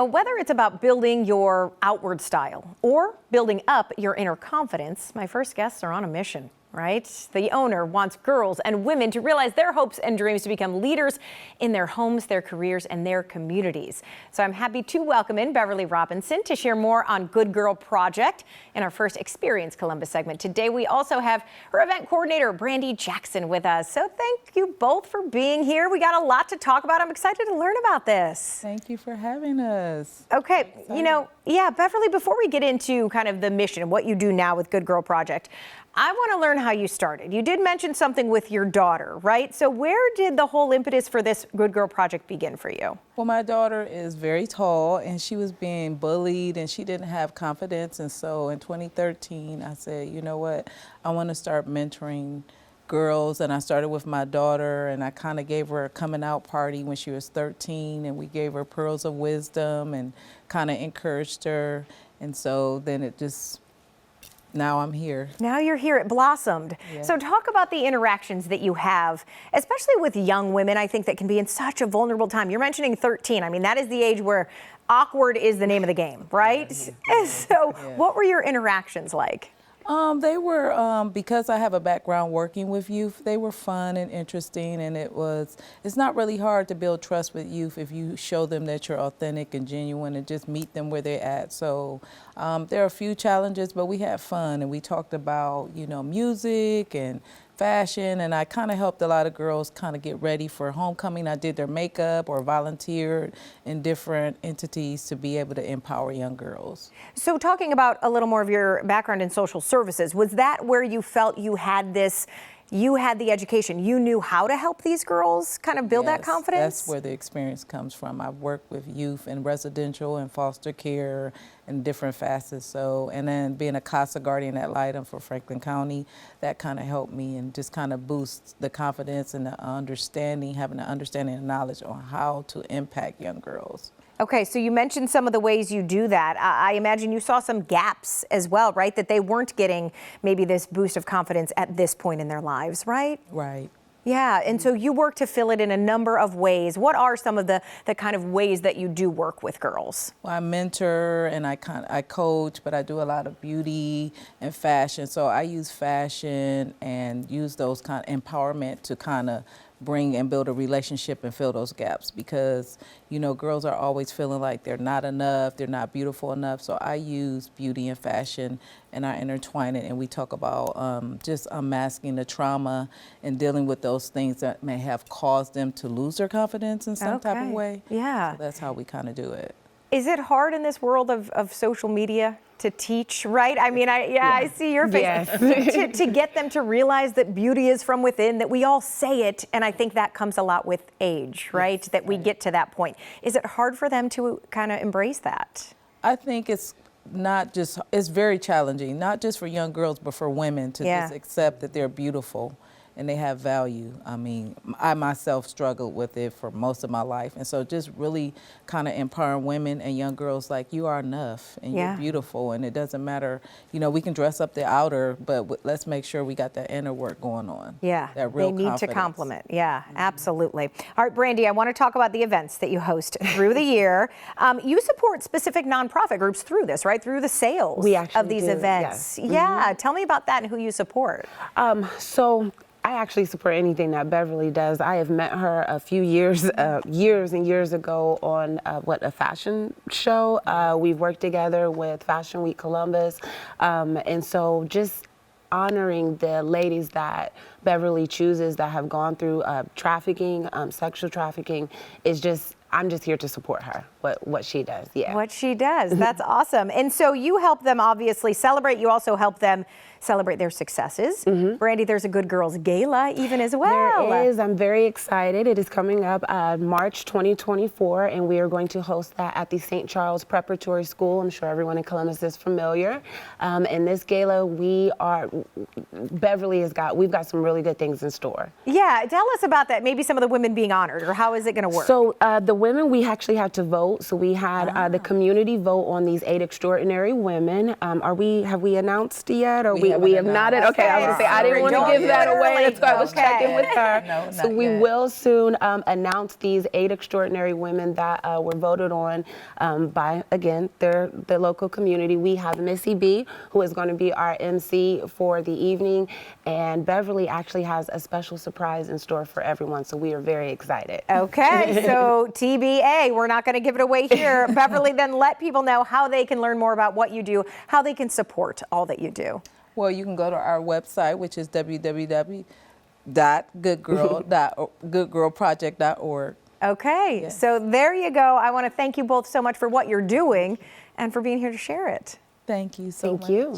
Whether it's about building your outward style or building up your inner confidence, my first guests are on a mission. Right? The owner wants girls and women to realize their hopes and dreams to become leaders in their homes, their careers, and their communities. So I'm happy to welcome in Beverly Robinson to share more on Good Girl Project in our first Experience Columbus segment. Today we also have her event coordinator, Brandy Jackson, with us. So thank you both for being here. We got a lot to talk about. I'm excited to learn about this. Thank you for having us. Okay, Beverly, before we get into kind of the mission and what you do now with Good Girl Project, I want to learn how you started. You did mention something with your daughter, right? So where did the whole impetus for this Good Girl Project begin for you? Well, my daughter is very tall and she was being bullied and she didn't have confidence. And so in 2013, I said, you know what, I want to start mentoring girls. And I started with my daughter and I kind of gave her a coming out party when she was 13 and we gave her pearls of wisdom and kind of encouraged her. And so then it just, now I'm here. Now you're here. It blossomed. Yeah. So talk about the interactions that you have, especially with young women. I think that can be in such a vulnerable time. You're mentioning 13. I mean, that is the age where awkward is the name of the game, right? Yeah. So what were your interactions like? They were, because I have a background working with youth, they were fun and interesting, and it's not really hard to build trust with youth if you show them that you're authentic and genuine and just meet them where they're at. So there are a few challenges, but we had fun, and we talked about, music and fashion, and I kind of helped a lot of girls kind of get ready for homecoming. I did their makeup or volunteered in different entities to be able to empower young girls. So talking about a little more of your background in social services, was that where you felt you had the education, you knew how to help these girls kind of build that confidence? That's where the experience comes from. I've worked with youth in residential and foster care and different facets. And then being a CASA guardian at Lytton for Franklin County, that kind of helped me and just kind of boost the confidence and the understanding, having an understanding and knowledge on how to impact young girls. Okay, so you mentioned some of the ways you do that. I imagine you saw some gaps as well, right? That they weren't getting maybe this boost of confidence at this point in their lives, right? Right. Yeah, and so you work to fill it in a number of ways. What are some of the kind of ways that you do work with girls? Well, I mentor and I coach, but I do a lot of beauty and fashion. So I use fashion and use those kind of empowerment to kind of bring and build a relationship and fill those gaps because, girls are always feeling like they're not enough, they're not beautiful enough. So I use beauty and fashion and I intertwine it and we talk about just unmasking the trauma and dealing with those things that may have caused them to lose their confidence in some type of way. Yeah. So that's how we kind of do it. Is it hard in this world of social media to teach, right? I mean, I see your face. Yes. to get them to realize that beauty is from within, that we all say it, and I think that comes a lot with age, right? Yes. That we get to that point. Is it hard for them to kind of embrace that? I think it's very challenging, not just for young girls, but for women to just accept that they're beautiful and they have value. I mean, I myself struggled with it for most of my life. And so just really kind of empowering women and young girls like you are enough and you're beautiful and it doesn't matter, we can dress up the outer, but let's make sure we got that inner work going on. Yeah, that real they need to complement. Yeah, absolutely. All right, Brandy, I want to talk about the events that you host through the year. You support specific nonprofit groups through this, right? Through the sales of these events. Yes. Yeah, tell me about that and who you support. So I actually support anything that Beverly does. I have met her a few years and years ago on a fashion show. We've worked together with Fashion Week Columbus. And so just honoring the ladies that Beverly chooses that have gone through trafficking, sexual trafficking, I'm just here to support her, what she does. Yeah. What she does. That's awesome. And so you help them obviously celebrate. You also help them celebrate their successes. Brandy, there's a Good Girls Gala even as well. There is. I'm very excited. It is coming up March 2024, and we are going to host that at the St. Charles Preparatory School. I'm sure everyone in Columbus is familiar. In this gala, we've got some really good things in store. Yeah, tell us about that. Maybe some of the women being honored, or how is it going to work? So the women, we actually have to vote vote. So we had the community vote on these 8 extraordinary women. Have we announced yet, or we have not? Okay, I was gonna say I didn't want to give that away. That's why I was checking with her. No, So not we yet. will soon announce these 8 extraordinary women that were voted on by, again, the local community. We have Missy B, who is going to be our MC for the evening, and Beverly actually has a special surprise in store for everyone. So we are very excited. Okay, so TBA, we're not going to give it away here. Beverly, then let people know how they can learn more about what you do, how they can support all that you do. Well, you can go to our website, which is www.goodgirlproject.org. Okay, so there you go. I want to thank you both so much for what you're doing and for being here to share it. Thank you so much. Thank you.